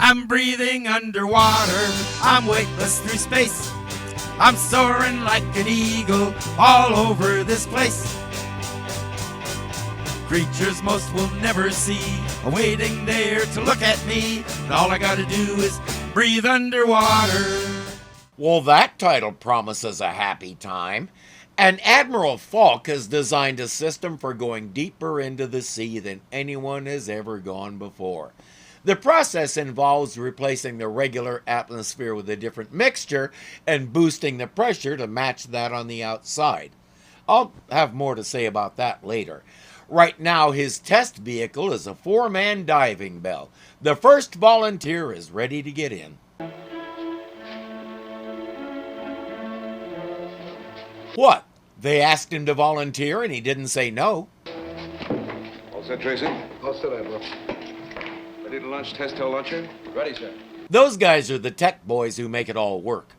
I'm breathing underwater, I'm weightless through space. I'm soaring like an eagle all over this place. Creatures most will never see are waiting there to look at me, and all I gotta do is breathe underwater. Well, that title promises a happy time. And Admiral Falk has designed a system for going deeper into the sea than anyone has ever gone before. The process involves replacing the regular atmosphere with a different mixture and boosting the pressure to match that on the outside. I'll have more to say about that later. Right now, his test vehicle is a 4-man diving bell. The first volunteer is ready to get in. What? They asked him to volunteer and he didn't say no? All set, Tracy? All set, Admiral. Ready to launch test tail launcher? Ready, sir. Those guys are the tech boys who make it all work.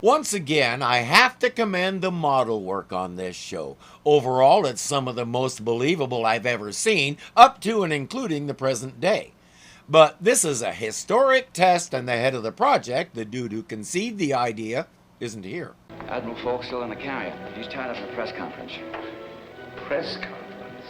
Once again, I have to commend the model work on this show. Overall, it's some of the most believable I've ever seen, up to and including the present day. But this is a historic test, and the head of the project, the dude who conceived the idea, isn't here. Admiral Falk still in the carrier. He's tied up in a press conference. Press conference?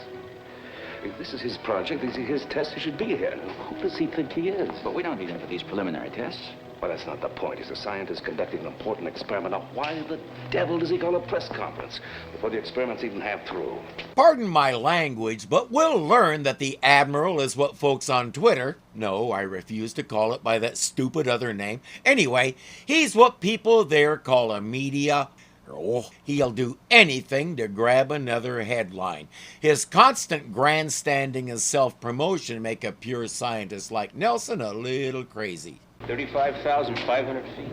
If this is his project, this is his test, he should be here. Who does he think he is? But we don't need him for these preliminary tests. Well, that's not the point. He's a scientist conducting an important experiment. Now, why the devil does he call a press conference before the experiment's even half through? Pardon my language, but we'll learn that the Admiral is what folks on Twitter, no, I refuse to call it by that stupid other name. Anyway, he's what people there call a media. Oh, he'll do anything to grab another headline. His constant grandstanding and self-promotion make a pure scientist like Nelson a little crazy. 35,500 feet.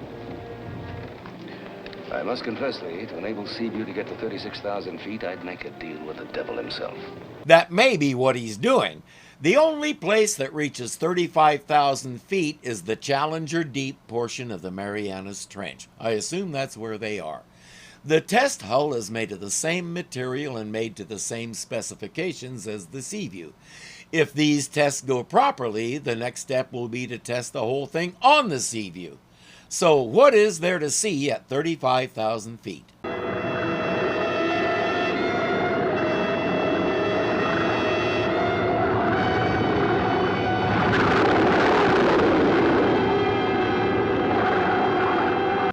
I must confess, Lee, to enable Seaview to get to 36,000 feet, I'd make a deal with the devil himself. That may be what he's doing. The only place that reaches 35,000 feet is the Challenger Deep portion of the Marianas Trench. I assume that's where they are. The test hull is made of the same material and made to the same specifications as the Seaview. If these tests go properly, the next step will be to test the whole thing on the Seaview. So what is there to see at 35,000 feet?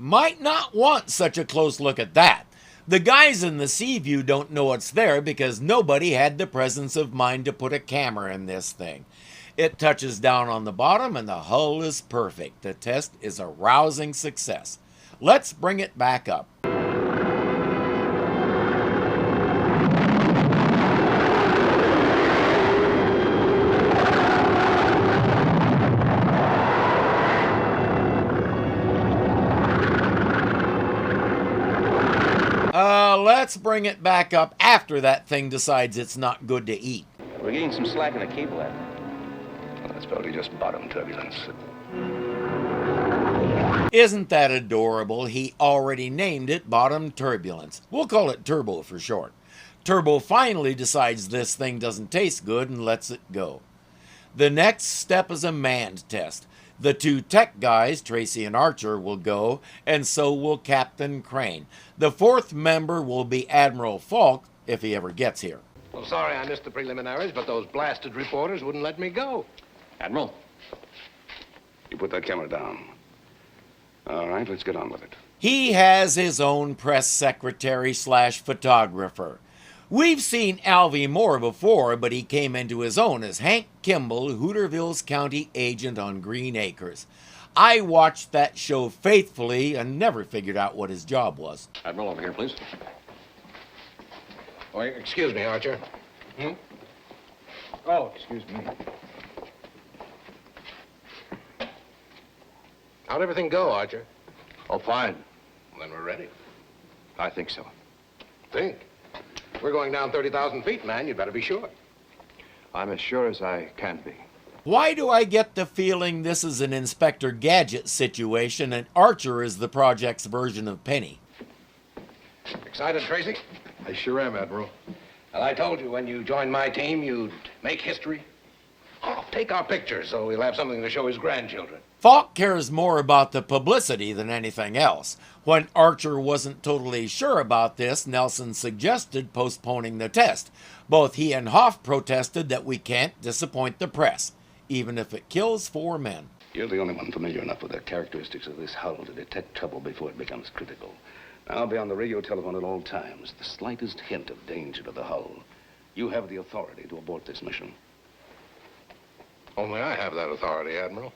Might not want such a close look at that. The guys in the Seaview don't know it's there because nobody had the presence of mind to put a camera in this thing. It touches down on the bottom and the hull is perfect. The test is a rousing success. Let's bring it back up. Let's bring it back up after that thing decides it's not good to eat. We're getting some slack in the cable, Admiral. Well, that's probably just bottom turbulence. Isn't that adorable? He already named it bottom turbulence. We'll call it Turbo for short. Turbo finally decides this thing doesn't taste good and lets it go. The next step is a manned test. The two tech guys, Tracy and Archer, will go, and so will Captain Crane. The fourth member will be Admiral Falk, if he ever gets here. Well, sorry I missed the preliminaries, but those blasted reporters wouldn't let me go. Admiral? You put that camera down. All right, let's get on with it. He has his own press secretary / photographer. We've seen Alvy Moore before, but he came into his own as Hank Kimball, Hooterville's county agent on Green Acres. I watched that show faithfully and never figured out what his job was. Admiral, over here, please. Oh, excuse me, Archer. Oh, excuse me. How'd everything go, Archer? Oh, fine. Well, then we're ready. I think so. Think. We're going down 30,000 feet, man. You'd better be sure. I'm as sure as I can be. Why do I get the feeling this is an Inspector Gadget situation and Archer is the project's version of Penny? Excited, Tracy? I sure am, Admiral. Well, I told you when you joined my team, you'd make history. Oh, take our pictures so he'll have something to show his grandchildren. Falk cares more about the publicity than anything else. When Archer wasn't totally sure about this, Nelson suggested postponing the test. Both he and Hoff protested that we can't disappoint the press, even if it kills 4 men. You're the only one familiar enough with the characteristics of this hull to detect trouble before it becomes critical. I'll be on the radio telephone at all times. The slightest hint of danger to the hull. You have the authority to abort this mission. Only I have that authority, Admiral.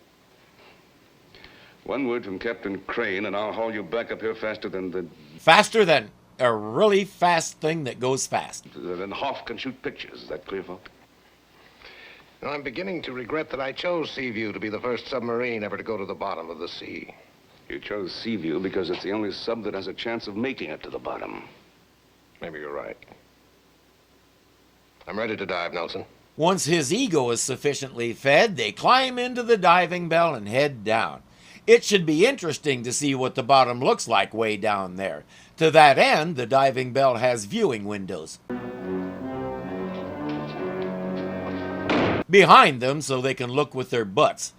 One word from Captain Crane, and I'll haul you back up here faster than the... Faster than a really fast thing that goes fast. Then Hoff can shoot pictures. Is that clear, Falk? And I'm beginning to regret that I chose Seaview to be the first submarine ever to go to the bottom of the sea. You chose Seaview because it's the only sub that has a chance of making it to the bottom. Maybe you're right. I'm ready to dive, Nelson. Once his ego is sufficiently fed, they climb into the diving bell and head down. It should be interesting to see what the bottom looks like way down there. To that end, the diving bell has viewing windows behind them so they can look with their butts.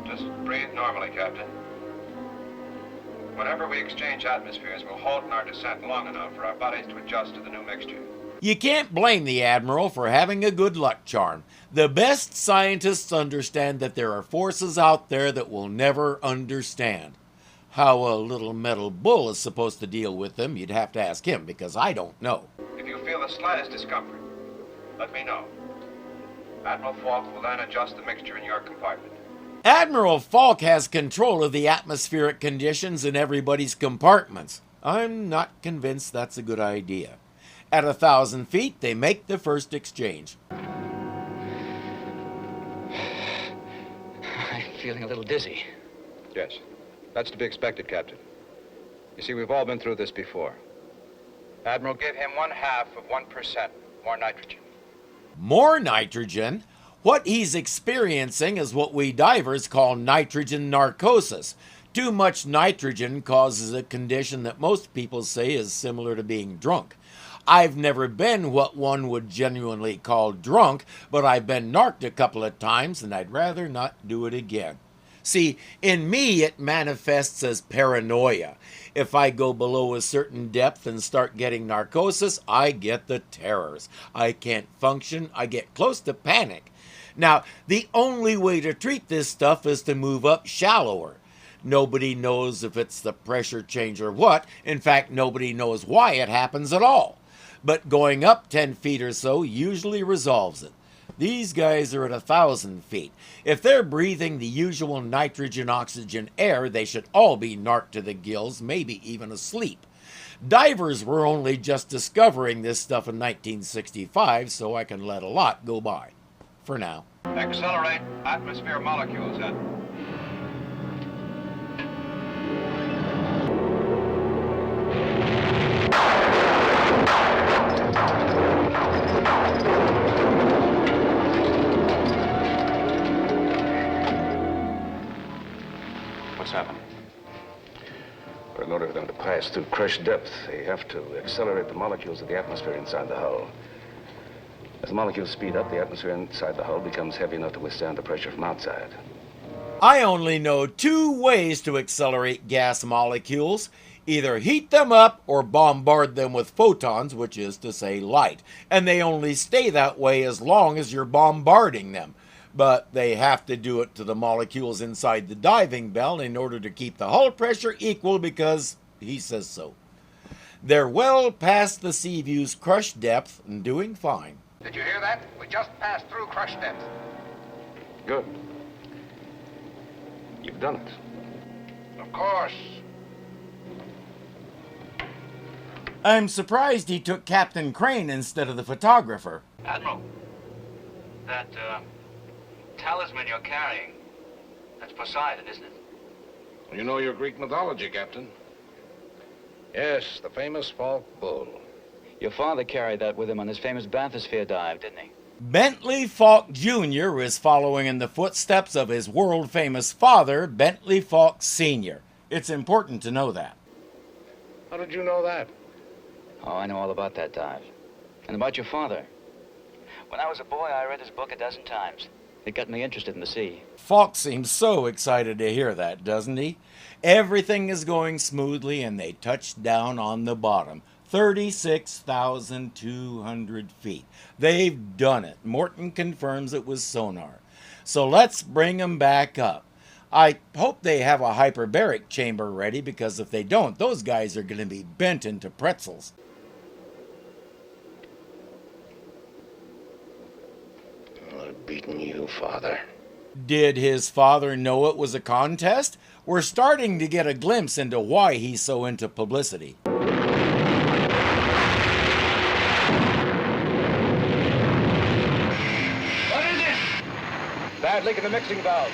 Just breathe normally, Captain. Whenever we exchange atmospheres, we'll halt in our descent long enough for our bodies to adjust to the new mixture. You can't blame the Admiral for having a good luck charm. The best scientists understand that there are forces out there that will never understand. How a little metal bull is supposed to deal with them, you'd have to ask him, because I don't know. If you feel the slightest discomfort, let me know. Admiral Falk will then adjust the mixture in your compartment. Admiral Falk has control of the atmospheric conditions in everybody's compartments. I'm not convinced that's a good idea. At 1,000 feet, they make the first exchange. I'm feeling a little dizzy. Yes, that's to be expected, Captain. You see, we've all been through this before. Admiral, give him 0.5% more nitrogen. More nitrogen? What he's experiencing is what we divers call nitrogen narcosis. Too much nitrogen causes a condition that most people say is similar to being drunk. I've never been what one would genuinely call drunk, but I've been narked a couple of times, and I'd rather not do it again. See, in me, it manifests as paranoia. If I go below a certain depth and start getting narcosis, I get the terrors. I can't function. I get close to panic. Now, the only way to treat this stuff is to move up shallower. Nobody knows if it's the pressure change or what. In fact, nobody knows why it happens at all. But going up 10 feet or so usually resolves it. These guys are at 1,000 feet. If they're breathing the usual nitrogen, oxygen, air, they should all be narked to the gills, maybe even asleep. Divers were only just discovering this stuff in 1965, so I can let a lot go by. For now. Accelerate atmosphere molecules, Ed. What's happened? Well, in order for them to pass through crushed depth, they have to accelerate the molecules of the atmosphere inside the hull. As the molecules speed up, the atmosphere inside the hull becomes heavy enough to withstand the pressure from outside. I only know 2 ways to accelerate gas molecules. Either heat them up or bombard them with photons, which is to say light. And they only stay that way as long as you're bombarding them. But they have to do it to the molecules inside the diving bell in order to keep the hull pressure equal because he says so. They're well past the Seaview's crush depth and doing fine. Did you hear that? We just passed through crush depth. Good. You've done it. Of course. I'm surprised he took Captain Crane instead of the photographer. Admiral, that talisman you're carrying, that's Poseidon, isn't it? You know your Greek mythology, Captain. Yes, the famous Falk bull. Your father carried that with him on his famous bathysphere dive, didn't he? Bentley Falk Jr. is following in the footsteps of his world-famous father, Bentley Falk Sr. It's important to know that. How did you know that? Oh, I know all about that dive. And about your father. When I was a boy, I read his book a dozen times. It got me interested in the sea. Falk seems so excited to hear that, doesn't he? Everything is going smoothly and they touch down on the bottom. 36,200 feet. They've done it. Morton confirms it was sonar. So let's bring them back up. I hope they have a hyperbaric chamber ready, because if they don't, those guys are going to be bent into pretzels. I've beaten you, Father. Did his father know it was a contest? We're starting to get a glimpse into why he's so into publicity. What is it? Bad leak in the mixing valve.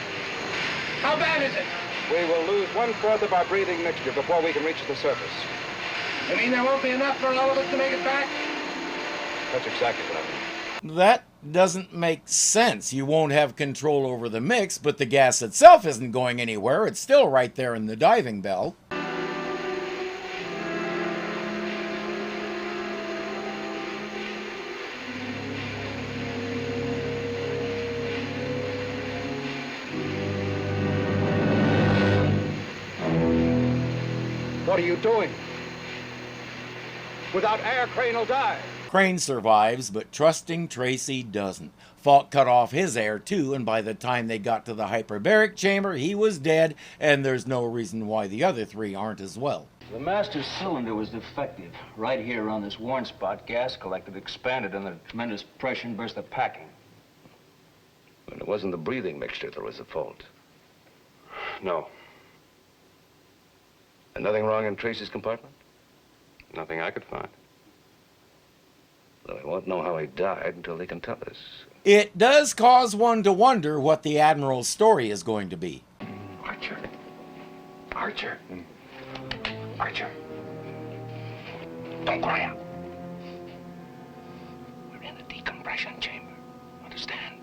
How bad is it? We will lose 1/4 of our breathing mixture before we can reach the surface. You mean there won't be enough for all of us to make it back? That's exactly what I mean. That doesn't make sense. You won't have control over the mix, but the gas itself isn't going anywhere. It's still right there in the diving bell. What are you doing? Without air, Crane will die. Crane survives, but trusting Tracy doesn't. Falk cut off his air too, and by the time they got to the hyperbaric chamber, he was dead, and there's no reason why the other three aren't as well. The master cylinder was defective. Right here on this worn spot, gas collected, expanded under tremendous pressure and burst the packing. And it wasn't the breathing mixture that was the fault. No. And nothing wrong in Tracy's compartment? Nothing I could find. Well, we won't know how he died until they can tell us. It does cause one to wonder what the Admiral's story is going to be. Archer. Archer. Archer. Don't cry out. We're in the decompression chamber. Understand?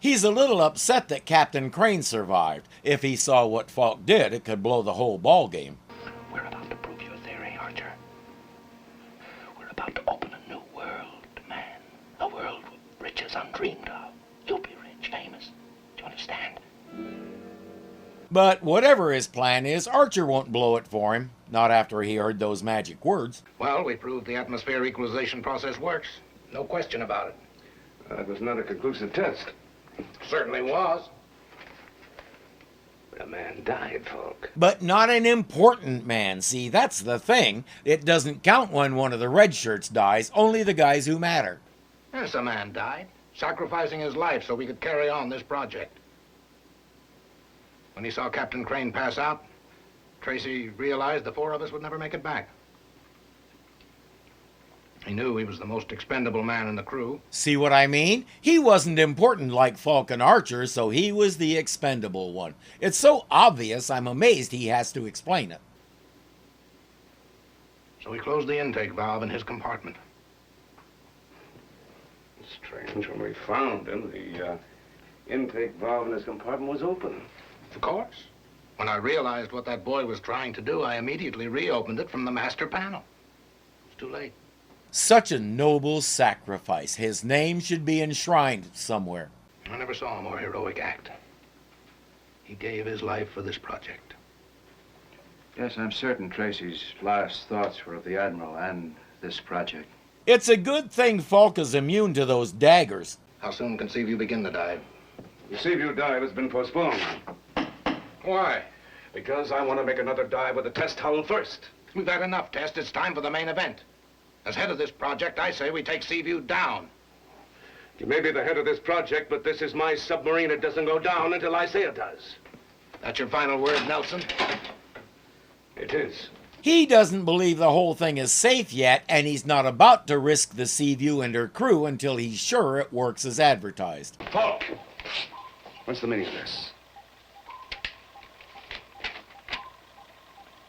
He's a little upset that Captain Crane survived. If he saw what Falk did, it could blow the whole ball game. We're about to prove your theory, Archer. We're about to open a new world to man. A world with riches undreamed of. You'll be rich, famous. Do you understand? But whatever his plan is, Archer won't blow it for him. Not after he heard those magic words. Well, we proved the atmosphere equalization process works. No question about it. It was not a conclusive test. Certainly was. But a man died, Falk. But not an important man, see, that's the thing. It doesn't count when one of the red shirts dies, only the guys who matter. Yes, a man died, sacrificing his life so we could carry on this project. When he saw Captain Crane pass out, Tracy realized the four of us would never make it back. He knew he was the most expendable man in the crew. See what I mean? He wasn't important like Falk and Archer, so he was the expendable one. It's so obvious, I'm amazed he has to explain it. So he closed the intake valve in his compartment. Strange. When we found him, the intake valve in his compartment was open. Of course. When I realized what that boy was trying to do, I immediately reopened it from the master panel. It's too late. Such a noble sacrifice. His name should be enshrined somewhere. I never saw a more heroic act. He gave his life for this project. Yes, I'm certain Tracy's last thoughts were of the Admiral and this project. It's a good thing Falk is immune to those daggers. How soon can Seaview begin the dive? The Seaview dive has been postponed. Why? Because I want to make another dive with the test hull first. We've had enough test. It's time for the main event. As head of this project, I say we take Seaview down. You may be the head of this project, but this is my submarine. It doesn't go down until I say it does. That's your final word, Nelson? It is. He doesn't believe the whole thing is safe yet, and he's not about to risk the Seaview and her crew until he's sure it works as advertised. Falk! What's the meaning of this?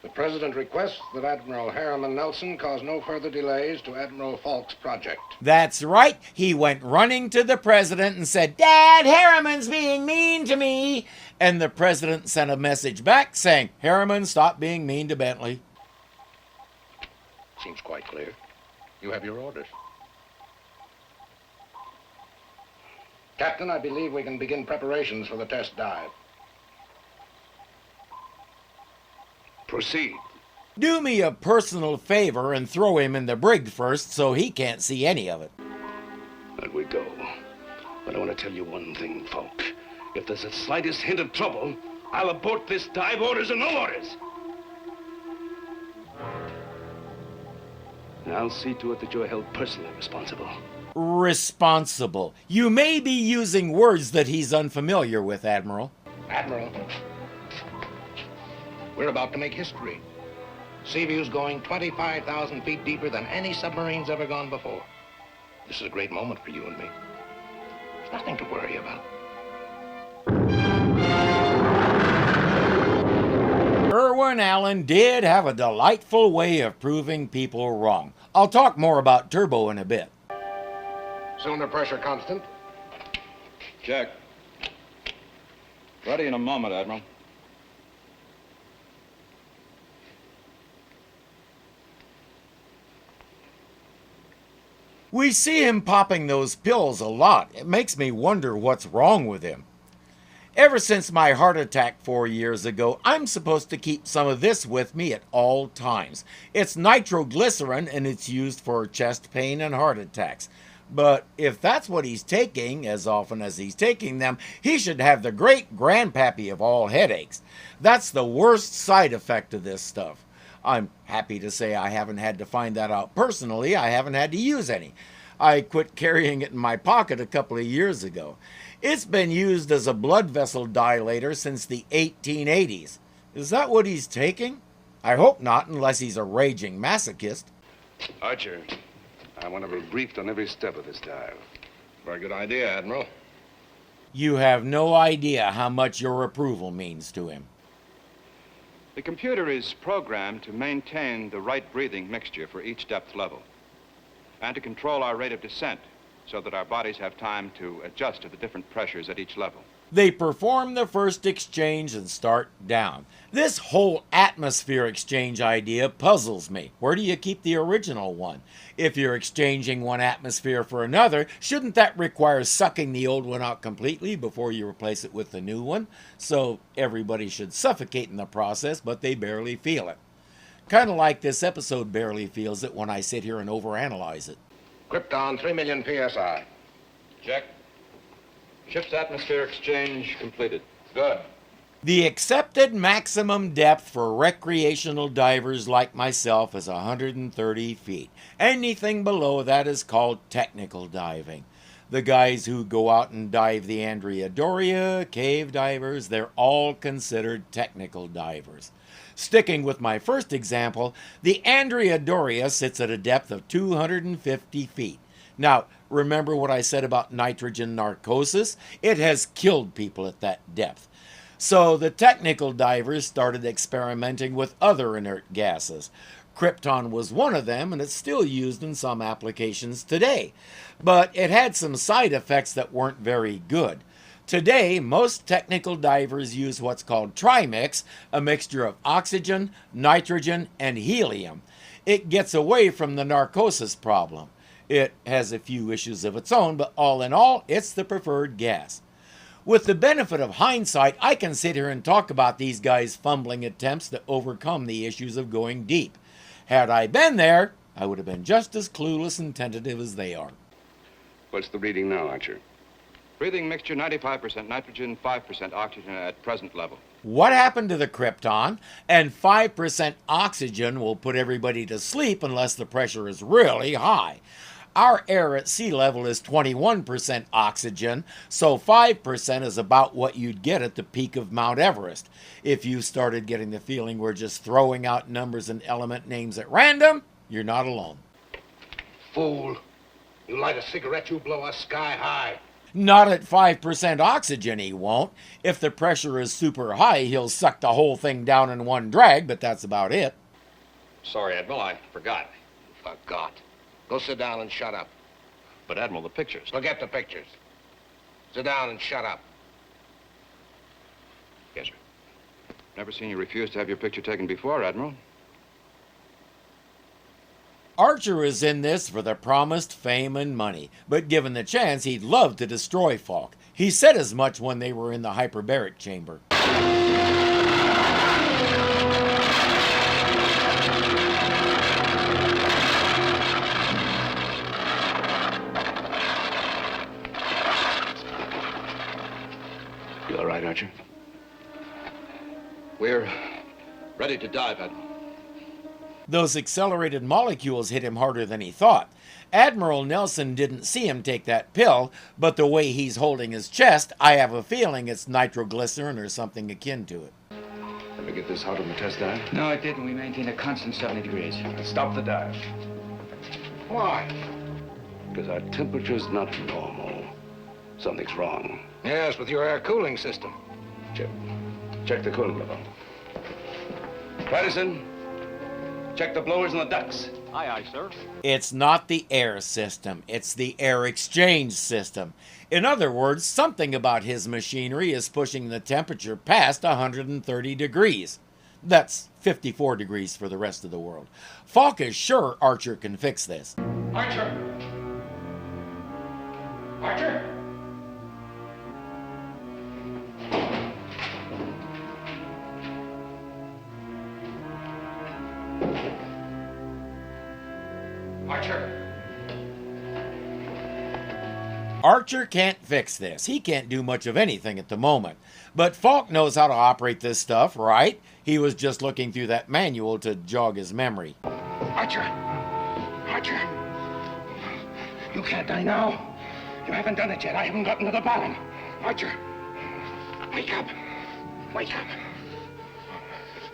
The President requests that Admiral Harriman Nelson cause no further delays to Admiral Falk's project. That's right. He went running to the President and said, "Dad, Harriman's being mean to me." And the President sent a message back saying, "Harriman, stop being mean to Bentley." Seems quite clear. You have your orders. Captain, I believe we can begin preparations for the test dive. Proceed. Do me a personal favor and throw him in the brig first so he can't see any of it. Out we go. But I want to tell you one thing, Falk. If there's the slightest hint of trouble, I'll abort this dive, orders or no orders. And I'll see to it that you're held personally responsible. Responsible. You may be using words that he's unfamiliar with, Admiral. Admiral, we're about to make history. Seaview's going 25,000 feet deeper than any submarine's ever gone before. This is a great moment for you and me. There's nothing to worry about. Irwin Allen did have a delightful way of proving people wrong. I'll talk more about turbo in a bit. Cylinder pressure constant. Check. Ready in a moment, Admiral. We see him popping those pills a lot. It makes me wonder what's wrong with him. Ever since my heart attack 4 years ago, I'm supposed to keep some of this with me at all times. It's nitroglycerin and it's used for chest pain and heart attacks. But if that's what he's taking, as often as he's taking them, he should have the great grandpappy of all headaches. That's the worst side effect of this stuff. I'm happy to say I haven't had to find that out personally. I haven't had to use any. I quit carrying it in my pocket a couple of years ago. It's been used as a blood vessel dilator since the 1880s. Is that what he's taking? I hope not, unless he's a raging masochist. Archer, I want to be briefed on every step of this dive. Very good idea, Admiral. You have no idea how much your approval means to him. The computer is programmed to maintain the right breathing mixture for each depth level and to control our rate of descent so that our bodies have time to adjust to the different pressures at each level. They perform the first exchange and start down. This whole atmosphere exchange idea puzzles me. Where do you keep the original one? If you're exchanging one atmosphere for another, shouldn't that require sucking the old one out completely before you replace it with the new one? So everybody should suffocate in the process, but they barely feel it. Kind of like this episode barely feels it when I sit here and overanalyze it. Krypton, 3 million PSI. Check. Ship's atmosphere exchange completed. Good. The accepted maximum depth for recreational divers like myself is 130 feet. Anything below that is called technical diving. The guys who go out and dive the Andrea Doria, cave divers, they're all considered technical divers. Sticking with my first example, the Andrea Doria sits at a depth of 250 feet. Now, remember what I said about nitrogen narcosis? It has killed people at that depth. So the technical divers started experimenting with other inert gases. Krypton was one of them, and it's still used in some applications today. But it had some side effects that weren't very good. Today, most technical divers use what's called trimix, a mixture of oxygen, nitrogen, and helium. It gets away from the narcosis problem. It has a few issues of its own, but all in all, it's the preferred gas. With the benefit of hindsight, I can sit here and talk about these guys' fumbling attempts to overcome the issues of going deep. Had I been there, I would have been just as clueless and tentative as they are. What's the reading now, Archer? Breathing mixture 95% nitrogen, 5% oxygen at present level. What happened to the Krypton? And 5% oxygen will put everybody to sleep unless the pressure is really high. Our air at sea level is 21% oxygen, so 5% is about what you'd get at the peak of Mount Everest. If you started getting the feeling we're just throwing out numbers and element names at random, you're not alone. Fool. You light a cigarette, you blow us sky high. Not at 5% oxygen, he won't. If the pressure is super high, he'll suck the whole thing down in one drag, but that's about it. Sorry, Admiral, I forgot. Forgot. Go sit down and shut up. But, Admiral, the pictures. Forget the pictures. Sit down and shut up. Yes, sir. Never seen you refuse to have your picture taken before, Admiral. Archer is in this for the promised fame and money, but given the chance, he'd love to destroy Falk. He said as much when they were in the hyperbaric chamber. You all right, Archer? We're ready to dive, Admiral. Those accelerated molecules hit him harder than he thought. Admiral Nelson didn't see him take that pill, but the way he's holding his chest, I have a feeling it's nitroglycerin or something akin to it. Let me get this hot on the test dive. No, it didn't. We maintained a constant 70 degrees. Stop the dive. Why? Because our temperature's not normal. Something's wrong. Yes, with your air cooling system. Check the cooling level. Patterson, check the blowers and the ducts. Aye, aye, sir. It's not the air system, it's the air exchange system. In other words, something about his machinery is pushing the temperature past 130 degrees. That's 54 degrees for the rest of the world. Falk is sure Archer can fix this. Archer! Archer! Archer! Archer can't fix this. He can't do much of anything at the moment. But Falk knows how to operate this stuff, right? He was just looking through that manual to jog his memory. Archer! Archer! You can't die now. You haven't done it yet. I haven't gotten to the bottom. Archer! Wake up! Wake up!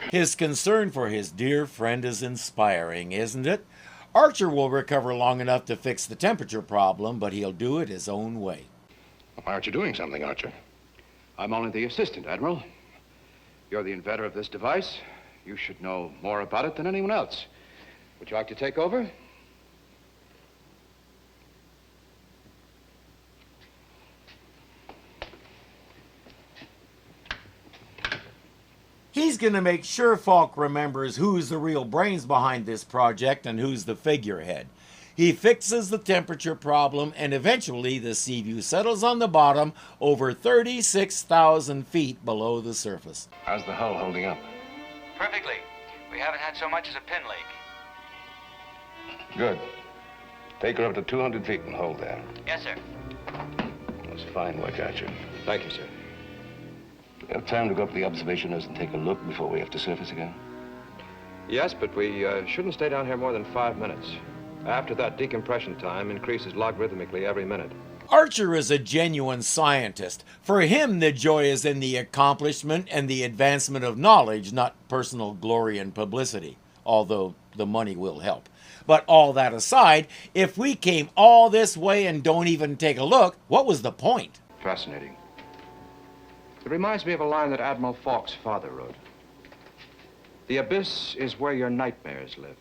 His concern for his dear friend is inspiring, isn't it? Archer will recover long enough to fix the temperature problem, but he'll do it his own way. Why aren't you doing something, Archer? I'm only the assistant, Admiral. You're the inventor of this device. You should know more about it than anyone else. Would you like to take over? He's going to make sure Falk remembers who's the real brains behind this project and who's the figurehead. He fixes the temperature problem, and eventually the Seaview settles on the bottom over 36,000 feet below the surface. How's the hull holding up? Perfectly. We haven't had so much as a pin leak. Good. Take her up to 200 feet and hold there. Yes, sir. That's fine work, Archer. Thank you, sir. We have time to go up to the observation nose and take a look before we have to surface again. Yes, but we shouldn't stay down here more than 5 minutes. After that, decompression time increases logarithmically every minute. Archer is a genuine scientist. For him, the joy is in the accomplishment and the advancement of knowledge, not personal glory and publicity, although the money will help. But all that aside, if we came all this way and don't even take a look, what was the point? Fascinating. It reminds me of a line that Admiral Falk's father wrote. The abyss is where your nightmares live.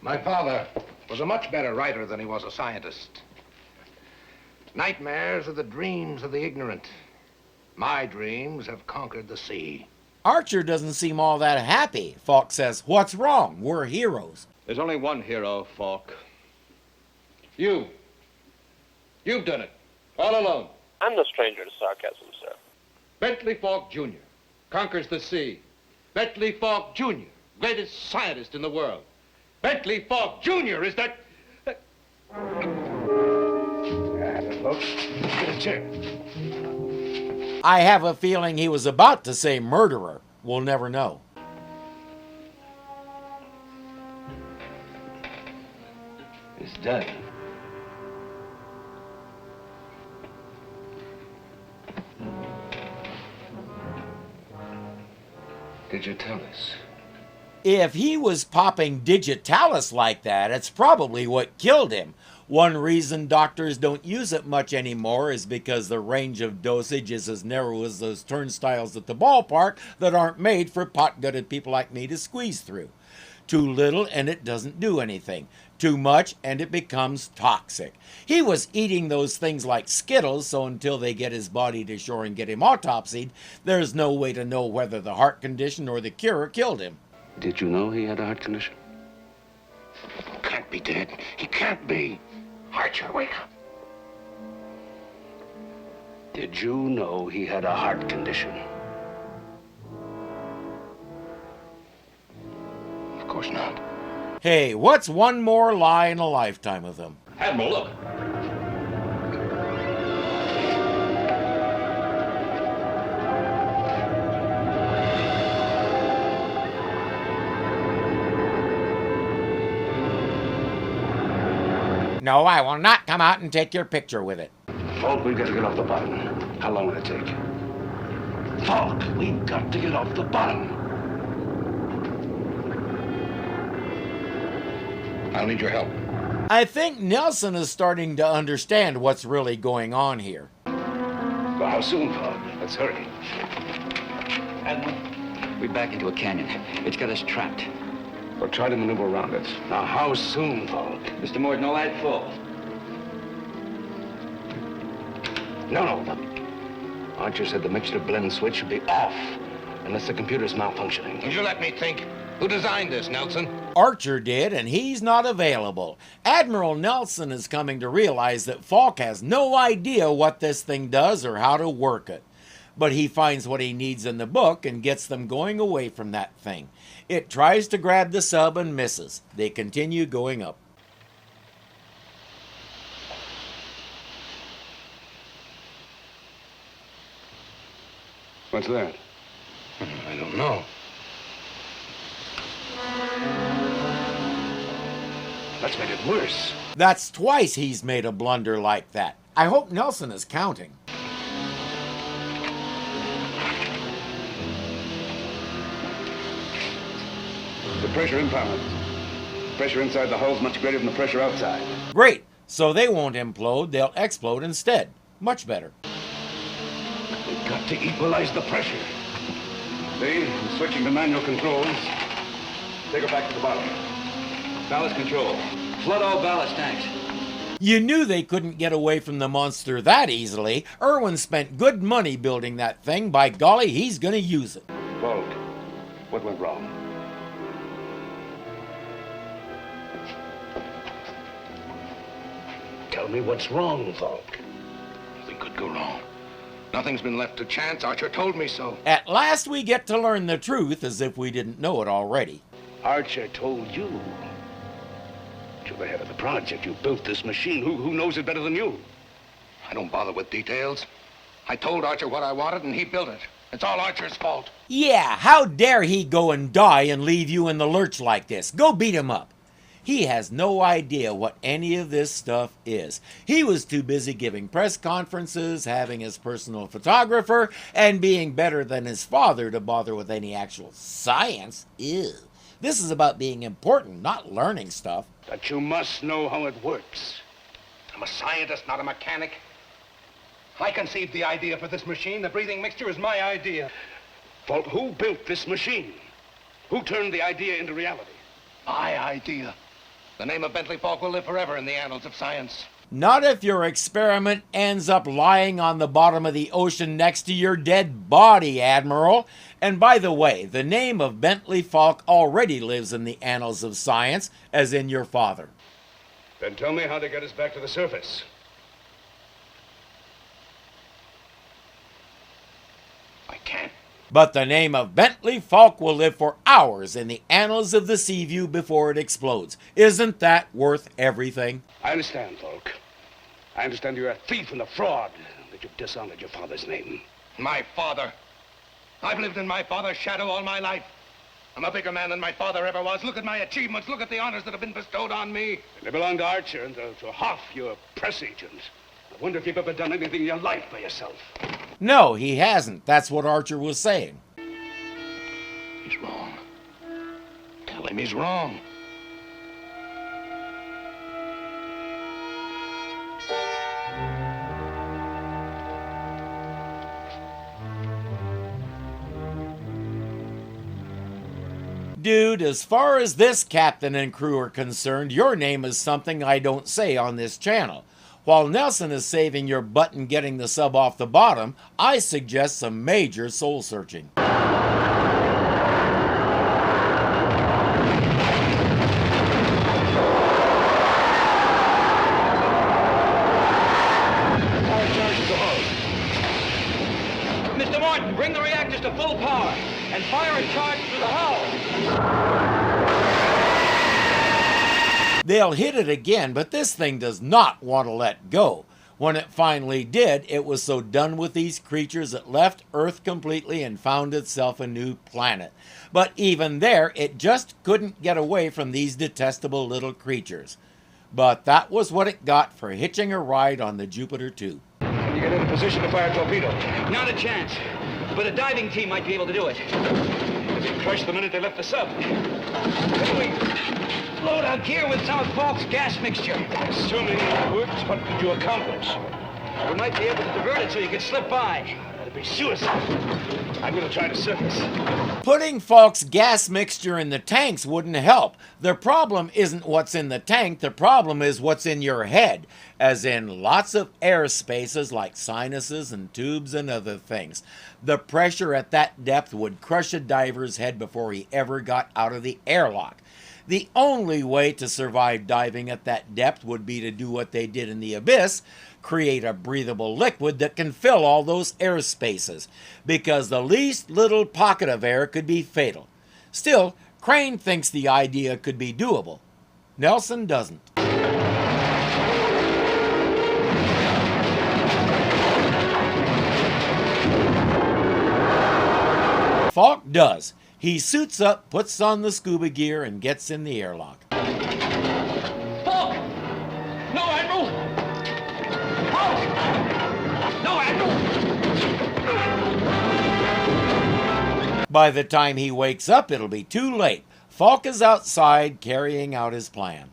My father was a much better writer than he was a scientist. Nightmares are the dreams of the ignorant. My dreams have conquered the sea. Archer doesn't seem all that happy. Falk says, "What's wrong? We're heroes." There's only one hero, Falk. You. You've done it. All alone. I'm no stranger to sarcasm, sir. Bentley Falk, Jr. conquers the sea. Bentley Falk, Jr., greatest scientist in the world. Bentley Falk, Jr. is that... Folks, get a chair. I have a feeling he was about to say murderer. We'll never know. It's done. Digitalis. If he was popping digitalis like that, it's probably what killed him. One reason doctors don't use it much anymore is because the range of dosage is as narrow as those turnstiles at the ballpark that aren't made for pot-gutted people like me to squeeze through. Too little and it doesn't do anything. Too much and it becomes toxic. He was eating those things like Skittles, so until they get his body to shore and get him autopsied, there's no way to know whether the heart condition or the cure killed him. Did you know he had a heart condition? Can't be dead. He can't be. Archer, wake up. Did you know he had a heart condition? Of course not. Hey, what's one more lie in a lifetime of them? Admiral, look. No, I will not come out and take your picture with it. Falk, we've got to get off the bottom. How long will it take? Falk, we've got to get off the bottom. I'll need your help. I think Nelson is starting to understand what's really going on here. Well, how soon, Falk? Let's hurry. Admiral, we back into a canyon. It's got us trapped. We'll try to maneuver around it. Now, how soon, Falk? Mr. Morton, all at full. No, look. Archer said the mixture blend switch should be off unless the computer's malfunctioning. Would you let me think? Who designed this, Nelson? Archer did, and he's not available. Admiral Nelson is coming to realize that Falk has no idea what this thing does or how to work it. But he finds what he needs in the book and gets them going away from that thing. It tries to grab the sub and misses. They continue going up. What's that? I don't know. That's made it worse. That's twice he's made a blunder like that. I hope Nelson is counting. The pressure impound. Pressure inside the hull's much greater than the pressure outside. Great. So they won't implode, they'll explode instead. Much better. We've got to equalize the pressure. See, I'm switching to manual controls. Take her back to the bottom. Ballast control. Flood all ballast tanks. You knew they couldn't get away from the monster that easily. Irwin spent good money building that thing. By golly, he's gonna use it. Falk, what went wrong? Tell me what's wrong, Falk. Nothing could go wrong. Nothing's been left to chance. Archer told me so. At last we get to learn the truth, as if we didn't know it already. Archer told you. You're the head of the project. You built this machine. Who knows it better than you? I don't bother with details. I told Archer what I wanted, and he built it. It's all Archer's fault. Yeah, how dare he go and die and leave you in the lurch like this? Go beat him up. He has no idea what any of this stuff is. He was too busy giving press conferences, having his personal photographer, and being better than his father to bother with any actual science. Ew. This is about being important, not learning stuff. But you must know how it works. I'm a scientist, not a mechanic. I conceived the idea for this machine. The breathing mixture is my idea. Falk, who built this machine? Who turned the idea into reality? My idea. The name of Bentley Falk will live forever in the annals of science. Not if your experiment ends up lying on the bottom of the ocean next to your dead body, Admiral. And by the way, the name of Bentley Falk already lives in the annals of science, as in your father. Then tell me how to get us back to the surface. I can't. But the name of Bentley Falk will live for hours in the annals of the Seaview before it explodes. Isn't that worth everything? I understand, Falk. I understand you're a thief and a fraud, that you've dishonored your father's name. My father. I've lived in my father's shadow all my life. I'm a bigger man than my father ever was. Look at my achievements. Look at the honors that have been bestowed on me. They belong to Archer and to Hoff, your press agent. I wonder if you've ever done anything in your life by yourself. No, he hasn't. That's what Archer was saying. He's wrong. Tell him he's wrong. Dude, as far as this captain and crew are concerned, your name is something I don't say on this channel. While Nelson is saving your butt and getting the sub off the bottom, I suggest some major soul searching. Mr. Martin, bring the reactors to full power and fire a charge through the hull. They'll hit it again, but this thing does not want to let go. When it finally did, it was so done with these creatures it left Earth completely and found itself a new planet. But even there, it just couldn't get away from these detestable little creatures. But that was what it got for hitching a ride on the Jupiter 2. Can you get into position to fire a torpedo? Not a chance. But a diving team might be able to do it. It crushed the minute they left the sub. Can we load our gear with some of Falk's gas mixture? Assuming it works, what could you accomplish? We might be able to divert it so you could slip by. That'd be suicide. I'm going to try to surface. Putting Falk's gas mixture in the tanks wouldn't help. The problem isn't what's in the tank, the problem is what's in your head, as in lots of air spaces like sinuses and tubes and other things. The pressure at that depth would crush a diver's head before he ever got out of the airlock. The only way to survive diving at that depth would be to do what they did in the abyss, create a breathable liquid that can fill all those air spaces, because the least little pocket of air could be fatal. Still, Crane thinks the idea could be doable. Nelson doesn't. Falk does. He suits up, puts on the scuba gear, and gets in the airlock. Falk! No, Admiral! Falk! No, Admiral! By the time he wakes up, it'll be too late. Falk is outside carrying out his plan.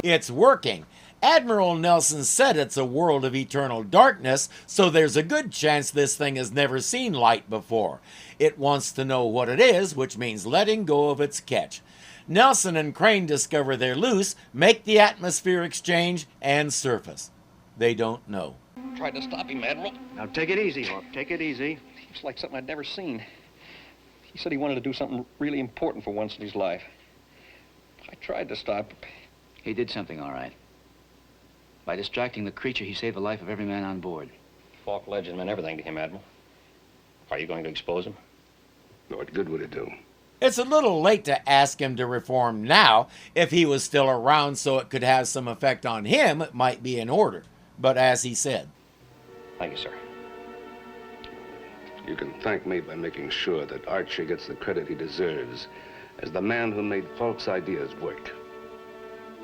It's working. Admiral Nelson said it's a world of eternal darkness, so there's a good chance this thing has never seen light before. It wants to know what it is, which means letting go of its catch. Nelson and Crane discover they're loose, make the atmosphere exchange, and surface. They don't know. Tried to stop him, Admiral. Now take it easy, Hawk. Take it easy. It's like something I'd never seen. He said he wanted to do something really important for once in his life. I tried to stop. He did something all right. By distracting the creature, he saved the life of every man on board. Falk legend meant everything to him, Admiral. Are you going to expose him? What good would it do? It's a little late to ask him to reform now. If he was still around so it could have some effect on him, it might be in order. But as he said. Thank you, sir. You can thank me by making sure that Archer gets the credit he deserves as the man who made Falk's ideas work.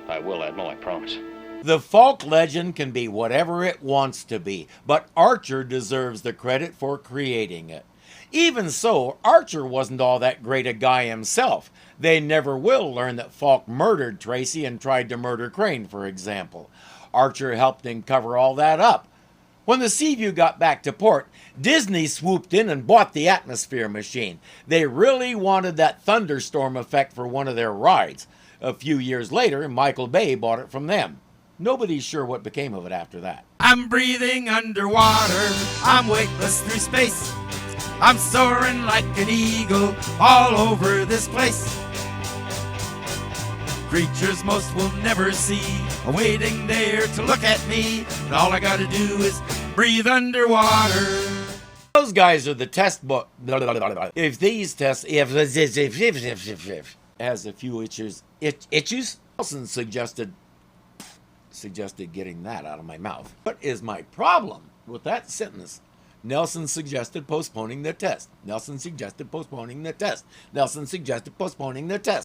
I will, Admiral, I promise. The Falk legend can be whatever it wants to be, but Archer deserves the credit for creating it. Even so, Archer wasn't all that great a guy himself. They never will learn that Falk murdered Tracy and tried to murder Crane, for example. Archer helped him cover all that up. When the Seaview got back to port, Disney swooped in and bought the atmosphere machine. They really wanted that thunderstorm effect for one of their rides. A few years later, Michael Bay bought it from them. Nobody's sure what became of it after that. I'm breathing underwater, I'm weightless through space. I'm soaring like an eagle all over this place. Creatures most will never see are waiting there to look at me, and all I gotta do is breathe underwater. Those guys are the test book. If these tests, has a few issues. Nelson suggested getting that out of my mouth. What is my problem with that sentence? Nelson suggested postponing the test. Nelson suggested postponing the test. Nelson suggested postponing the test.